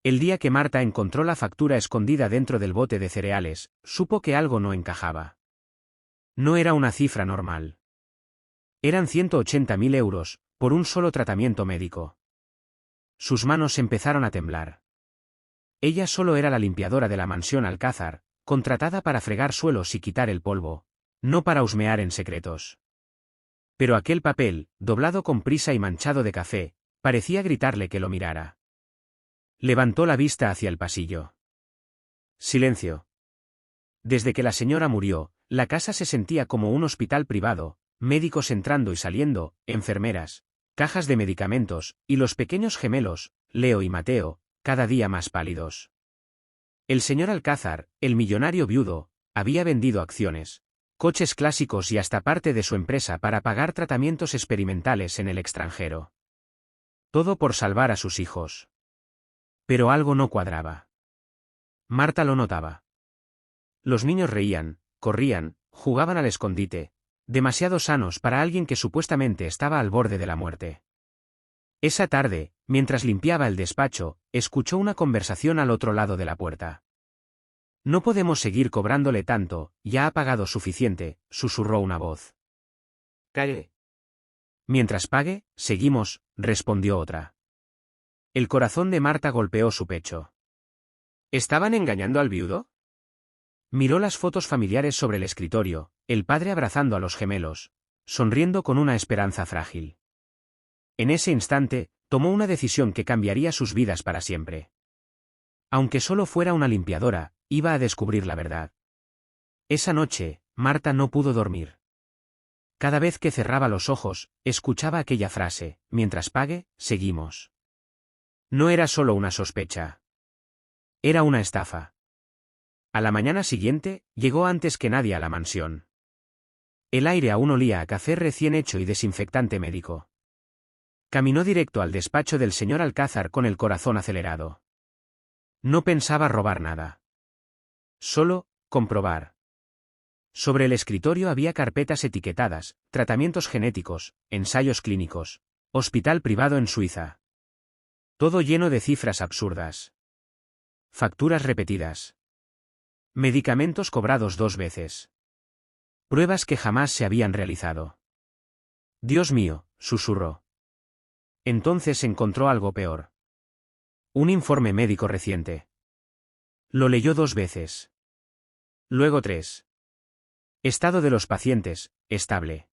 El día que Marta encontró la factura escondida dentro del bote de cereales, supo que algo no encajaba. No era una cifra normal. Eran 180.000 euros, por un solo tratamiento médico. Sus manos empezaron a temblar. Ella solo era la limpiadora de la mansión Alcázar, contratada para fregar suelos y quitar el polvo, no para husmear en secretos. Pero aquel papel, doblado con prisa y manchado de café, parecía gritarle que lo mirara. Levantó la vista hacia el pasillo. Silencio. Desde que la señora murió, la casa se sentía como un hospital privado, médicos entrando y saliendo, enfermeras, cajas de medicamentos, y los pequeños gemelos, Leo y Mateo, cada día más pálidos. El señor Alcázar, el millonario viudo, había vendido acciones, coches clásicos y hasta parte de su empresa para pagar tratamientos experimentales en el extranjero. Todo por salvar a sus hijos. Pero algo no cuadraba. Marta lo notaba. Los niños reían, corrían, jugaban al escondite, demasiado sanos para alguien que supuestamente estaba al borde de la muerte. Esa tarde, mientras limpiaba el despacho, escuchó una conversación al otro lado de la puerta. No podemos seguir cobrándole tanto, ya ha pagado suficiente, susurró una voz. Calle. Mientras pague, seguimos, respondió otra. El corazón de Marta golpeó su pecho. ¿Estaban engañando al viudo? Miró las fotos familiares sobre el escritorio, el padre abrazando a los gemelos, sonriendo con una esperanza frágil. En ese instante, tomó una decisión que cambiaría sus vidas para siempre. Aunque solo fuera una limpiadora, iba a descubrir la verdad. Esa noche, Marta no pudo dormir. Cada vez que cerraba los ojos, escuchaba aquella frase, mientras pague, seguimos. No era solo una sospecha. Era una estafa. A la mañana siguiente, llegó antes que nadie a la mansión. El aire aún olía a café recién hecho y desinfectante médico. Caminó directo al despacho del señor Alcázar con el corazón acelerado. No pensaba robar nada. Solo, comprobar. Sobre el escritorio había carpetas etiquetadas, tratamientos genéticos, ensayos clínicos, hospital privado en Suiza. Todo lleno de cifras absurdas. Facturas repetidas. Medicamentos cobrados 2 veces. Pruebas que jamás se habían realizado. Dios mío, susurró. Entonces encontró algo peor. Un informe médico reciente. Lo leyó 2 veces. Luego 3. Estado de los pacientes, estable.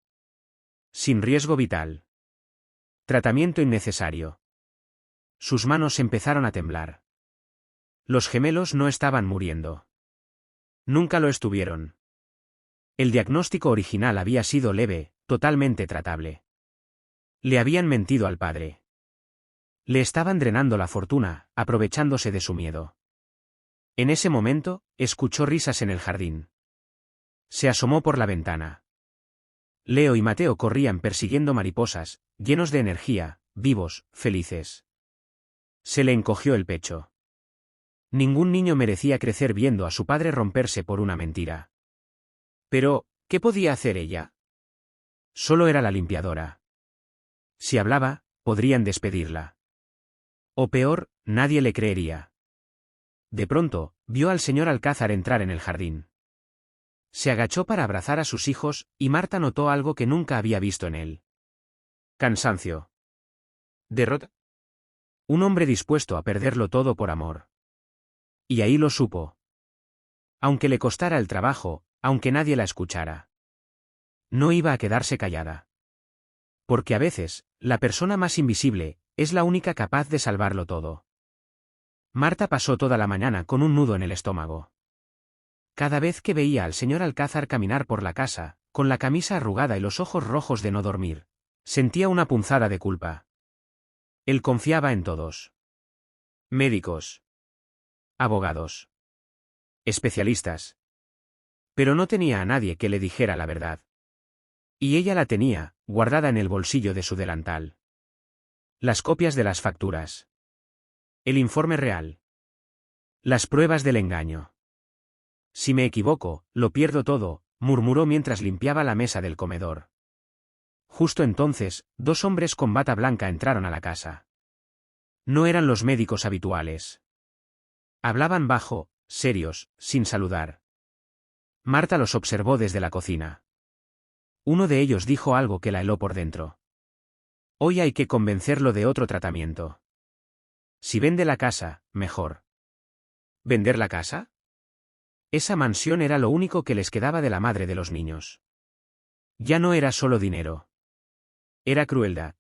Sin riesgo vital. Tratamiento innecesario. Sus manos empezaron a temblar. Los gemelos no estaban muriendo. Nunca lo estuvieron. El diagnóstico original había sido leve, totalmente tratable. Le habían mentido al padre. Le estaban drenando la fortuna, aprovechándose de su miedo. En ese momento, escuchó risas en el jardín. Se asomó por la ventana. Leo y Mateo corrían persiguiendo mariposas, llenos de energía, vivos, felices. Se le encogió el pecho. Ningún niño merecía crecer viendo a su padre romperse por una mentira. Pero, ¿qué podía hacer ella? Solo era la limpiadora. Si hablaba, podrían despedirla. O peor, nadie le creería. De pronto, vio al señor Alcázar entrar en el jardín. Se agachó para abrazar a sus hijos, y Marta notó algo que nunca había visto en él. Cansancio. Derrota. Un hombre dispuesto a perderlo todo por amor. Y ahí lo supo. Aunque le costara el trabajo, aunque nadie la escuchara. No iba a quedarse callada. Porque a veces, la persona más invisible, es la única capaz de salvarlo todo. Marta pasó toda la mañana con un nudo en el estómago. Cada vez que veía al señor Alcázar caminar por la casa, con la camisa arrugada y los ojos rojos de no dormir, sentía una punzada de culpa. Él confiaba en todos. Médicos. Abogados. Especialistas. Pero no tenía a nadie que le dijera la verdad. Y ella la tenía, guardada en el bolsillo de su delantal. Las copias de las facturas. El informe real. Las pruebas del engaño. Si me equivoco, lo pierdo todo, murmuró mientras limpiaba la mesa del comedor. Justo entonces, 2 hombres con bata blanca entraron a la casa. No eran los médicos habituales. Hablaban bajo, serios, sin saludar. Marta los observó desde la cocina. Uno de ellos dijo algo que la heló por dentro. Hoy hay que convencerlo de otro tratamiento. Si vende la casa, mejor. ¿Vender la casa? Esa mansión era lo único que les quedaba de la madre de los niños. Ya no era solo dinero. Era crueldad.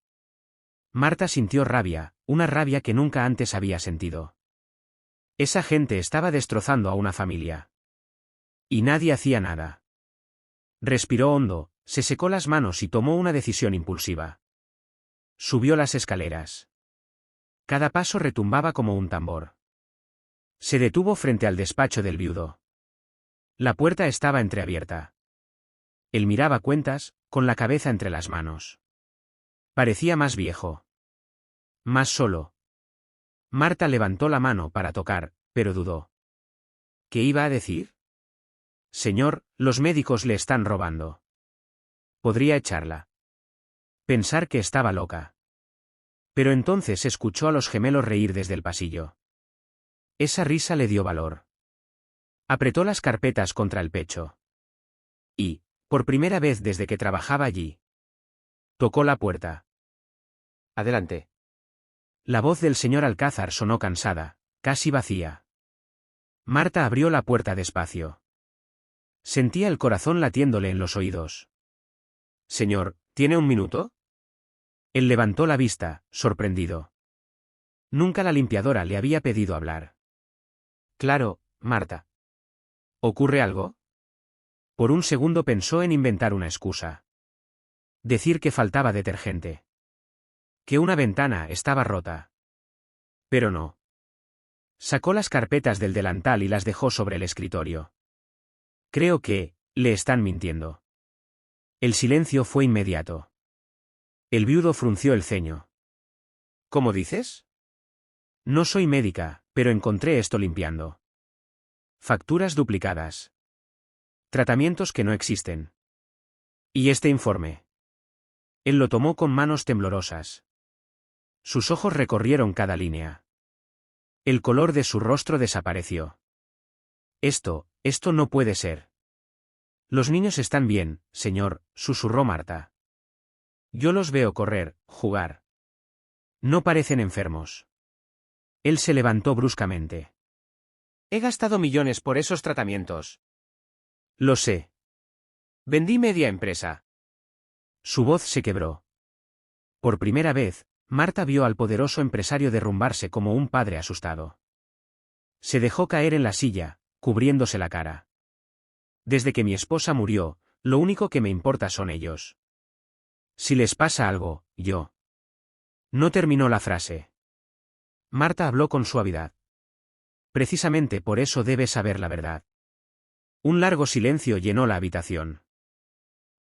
Marta sintió rabia, una rabia que nunca antes había sentido. Esa gente estaba destrozando a una familia. Y nadie hacía nada. Respiró hondo, se secó las manos y tomó una decisión impulsiva. Subió las escaleras. Cada paso retumbaba como un tambor. Se detuvo frente al despacho del viudo. La puerta estaba entreabierta. Él miraba cuentas, con la cabeza entre las manos. Parecía más viejo. Más solo. Marta levantó la mano para tocar, pero dudó. ¿Qué iba a decir? Señor, los médicos le están robando. Podría echarla. Pensar que estaba loca. Pero entonces escuchó a los gemelos reír desde el pasillo. Esa risa le dio valor. Apretó las carpetas contra el pecho. Y, por primera vez desde que trabajaba allí, tocó la puerta. Adelante. La voz del señor Alcázar sonó cansada, casi vacía. Marta abrió la puerta despacio. Sentía el corazón latiéndole en los oídos. Señor, ¿tiene un minuto? Él levantó la vista, sorprendido. Nunca la limpiadora le había pedido hablar. Claro, Marta. ¿Ocurre algo? Por un segundo pensó en inventar una excusa. Decir que faltaba detergente. Que una ventana estaba rota. Pero no. Sacó las carpetas del delantal y las dejó sobre el escritorio. Creo que, le están mintiendo. El silencio fue inmediato. El viudo frunció el ceño. ¿Cómo dices? No soy médica, pero encontré esto limpiando. Facturas duplicadas. Tratamientos que no existen. ¿Y este informe? Él lo tomó con manos temblorosas. Sus ojos recorrieron cada línea. El color de su rostro desapareció. Esto no puede ser. Los niños están bien, señor, susurró Marta. Yo los veo correr, jugar. No parecen enfermos. Él se levantó bruscamente. He gastado millones por esos tratamientos. Lo sé. Vendí media empresa. Su voz se quebró. Por primera vez, Marta vio al poderoso empresario derrumbarse como un padre asustado. Se dejó caer en la silla, cubriéndose la cara. Desde que mi esposa murió, lo único que me importa son ellos. Si les pasa algo, yo. No terminó la frase. Marta habló con suavidad. Precisamente por eso debes saber la verdad. Un largo silencio llenó la habitación.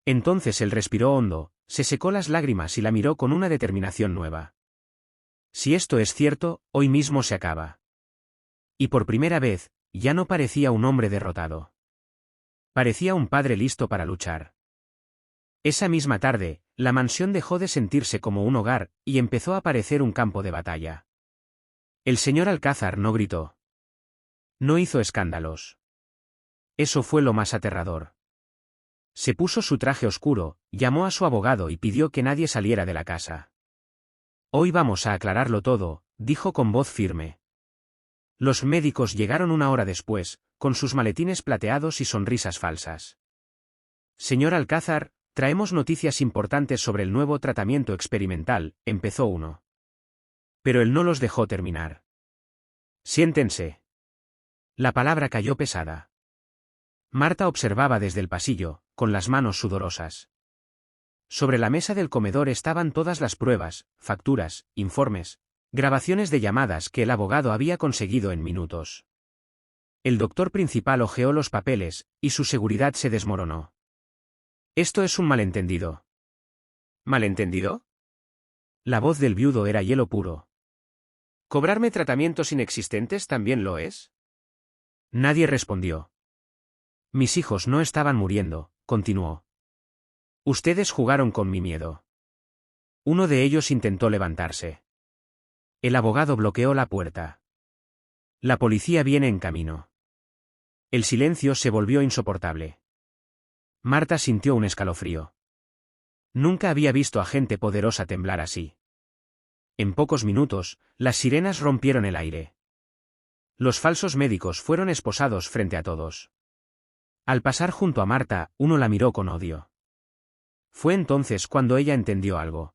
Entonces él respiró hondo, se secó las lágrimas y la miró con una determinación nueva. Si esto es cierto, hoy mismo se acaba. Y por primera vez, ya no parecía un hombre derrotado. Parecía un padre listo para luchar. Esa misma tarde, la mansión dejó de sentirse como un hogar, y empezó a parecer un campo de batalla. El señor Alcázar no gritó. No hizo escándalos. Eso fue lo más aterrador. Se puso su traje oscuro, llamó a su abogado y pidió que nadie saliera de la casa. Hoy vamos a aclararlo todo, dijo con voz firme. Los médicos llegaron una hora después, con sus maletines plateados y sonrisas falsas. Señor Alcázar, traemos noticias importantes sobre el nuevo tratamiento experimental, empezó uno. Pero él no los dejó terminar. Siéntense. La palabra cayó pesada. Marta observaba desde el pasillo, con las manos sudorosas. Sobre la mesa del comedor estaban todas las pruebas, facturas, informes, grabaciones de llamadas que el abogado había conseguido en minutos. El doctor principal hojeó los papeles, y su seguridad se desmoronó. Esto es un malentendido. ¿Malentendido? La voz del viudo era hielo puro. ¿Cobrarme tratamientos inexistentes también lo es? Nadie respondió. Mis hijos no estaban muriendo, continuó. Ustedes jugaron con mi miedo. Uno de ellos intentó levantarse. El abogado bloqueó la puerta. La policía viene en camino. El silencio se volvió insoportable. Marta sintió un escalofrío. Nunca había visto a gente poderosa temblar así. En pocos minutos, las sirenas rompieron el aire. Los falsos médicos fueron esposados frente a todos. Al pasar junto a Marta, uno la miró con odio. Fue entonces cuando ella entendió algo.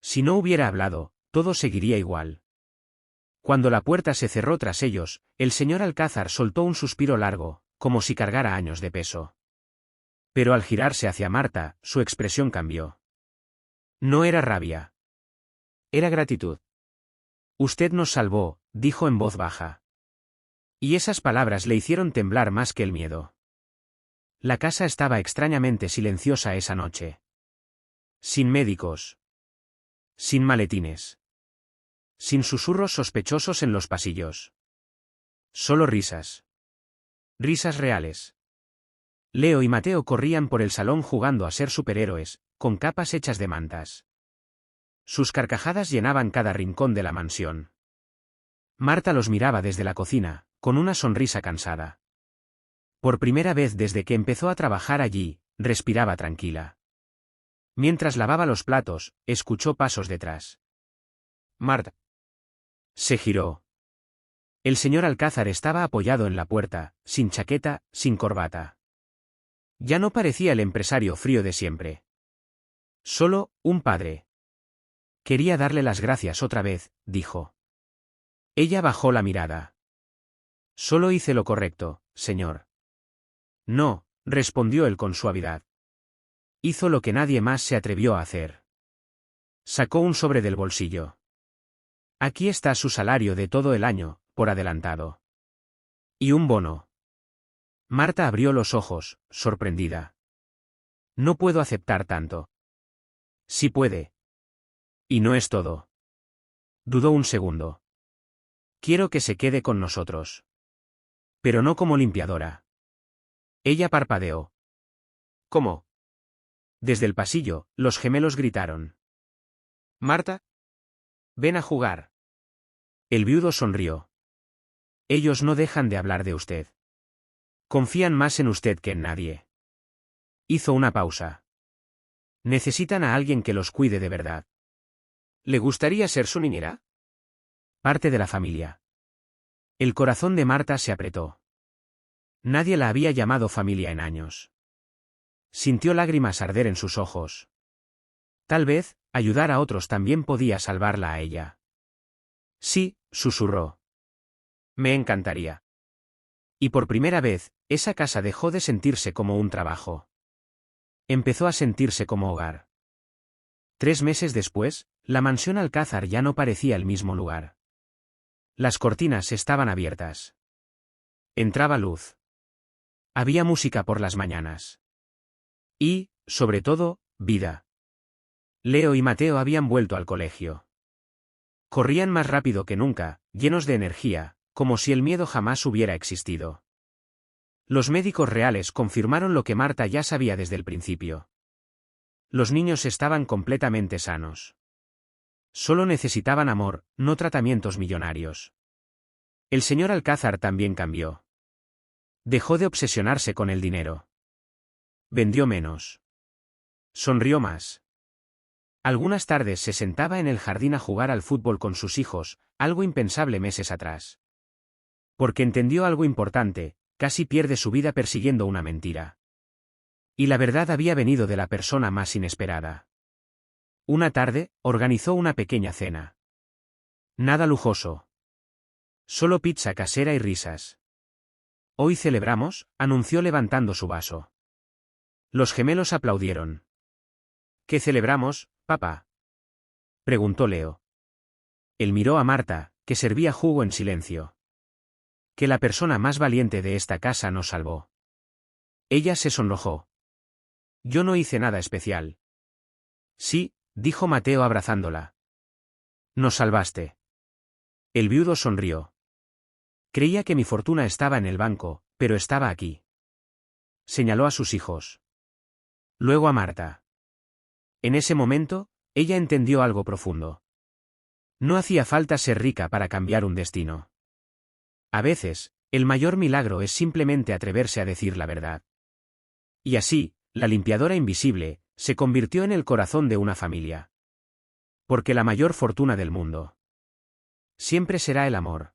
Si no hubiera hablado, todo seguiría igual. Cuando la puerta se cerró tras ellos, el señor Alcázar soltó un suspiro largo, como si cargara años de peso. Pero al girarse hacia Marta, su expresión cambió. No era rabia. Era gratitud. Usted nos salvó, dijo en voz baja. Y esas palabras le hicieron temblar más que el miedo. La casa estaba extrañamente silenciosa esa noche. Sin médicos. Sin maletines. Sin susurros sospechosos en los pasillos. Solo risas. Risas reales. Leo y Mateo corrían por el salón jugando a ser superhéroes, con capas hechas de mantas. Sus carcajadas llenaban cada rincón de la mansión. Marta los miraba desde la cocina, con una sonrisa cansada. Por primera vez desde que empezó a trabajar allí, respiraba tranquila. Mientras lavaba los platos, escuchó pasos detrás. Marta. Se giró. El señor Alcázar estaba apoyado en la puerta, sin chaqueta, sin corbata. Ya no parecía el empresario frío de siempre. Solo, un padre. Quería darle las gracias otra vez, dijo. Ella bajó la mirada. Solo hice lo correcto, señor. No, respondió él con suavidad. Hizo lo que nadie más se atrevió a hacer. Sacó un sobre del bolsillo. Aquí está su salario de todo el año, por adelantado. Y un bono. Marta abrió los ojos, sorprendida. No puedo aceptar tanto. Sí puede. Y no es todo. Dudó un segundo. Quiero que se quede con nosotros. Pero no como limpiadora. Ella parpadeó. ¿Cómo? Desde el pasillo, los gemelos gritaron. Marta. Ven a jugar. El viudo sonrió. Ellos no dejan de hablar de usted. Confían más en usted que en nadie. Hizo una pausa. Necesitan a alguien que los cuide de verdad. ¿Le gustaría ser su niñera? Parte de la familia. El corazón de Marta se apretó. Nadie la había llamado familia en años. Sintió lágrimas arder en sus ojos. Tal vez, ayudar a otros también podía salvarla a ella. Sí, susurró. Me encantaría. Y por primera vez, esa casa dejó de sentirse como un trabajo. Empezó a sentirse como hogar. 3 meses después, la mansión Alcázar ya no parecía el mismo lugar. Las cortinas estaban abiertas. Entraba luz. Había música por las mañanas. Y, sobre todo, vida. Leo y Mateo habían vuelto al colegio. Corrían más rápido que nunca, llenos de energía, como si el miedo jamás hubiera existido. Los médicos reales confirmaron lo que Marta ya sabía desde el principio. Los niños estaban completamente sanos. Solo necesitaban amor, no tratamientos millonarios. El señor Alcázar también cambió. Dejó de obsesionarse con el dinero. Vendió menos. Sonrió más. Algunas tardes se sentaba en el jardín a jugar al fútbol con sus hijos, algo impensable meses atrás. Porque entendió algo importante, casi pierde su vida persiguiendo una mentira. Y la verdad había venido de la persona más inesperada. Una tarde, organizó una pequeña cena. Nada lujoso. Solo pizza casera y risas. Hoy celebramos, anunció levantando su vaso. Los gemelos aplaudieron. ¿Qué celebramos, papá? Preguntó Leo. Él miró a Marta, que servía jugo en silencio. Que la persona más valiente de esta casa nos salvó. Ella se sonrojó. Yo no hice nada especial. Sí, dijo Mateo abrazándola. Nos salvaste. El viudo sonrió. Creía que mi fortuna estaba en el banco, pero estaba aquí. Señaló a sus hijos. Luego a Marta. En ese momento, ella entendió algo profundo. No hacía falta ser rica para cambiar un destino. A veces, el mayor milagro es simplemente atreverse a decir la verdad. Y así, la limpiadora invisible, se convirtió en el corazón de una familia. Porque la mayor fortuna del mundo siempre será el amor.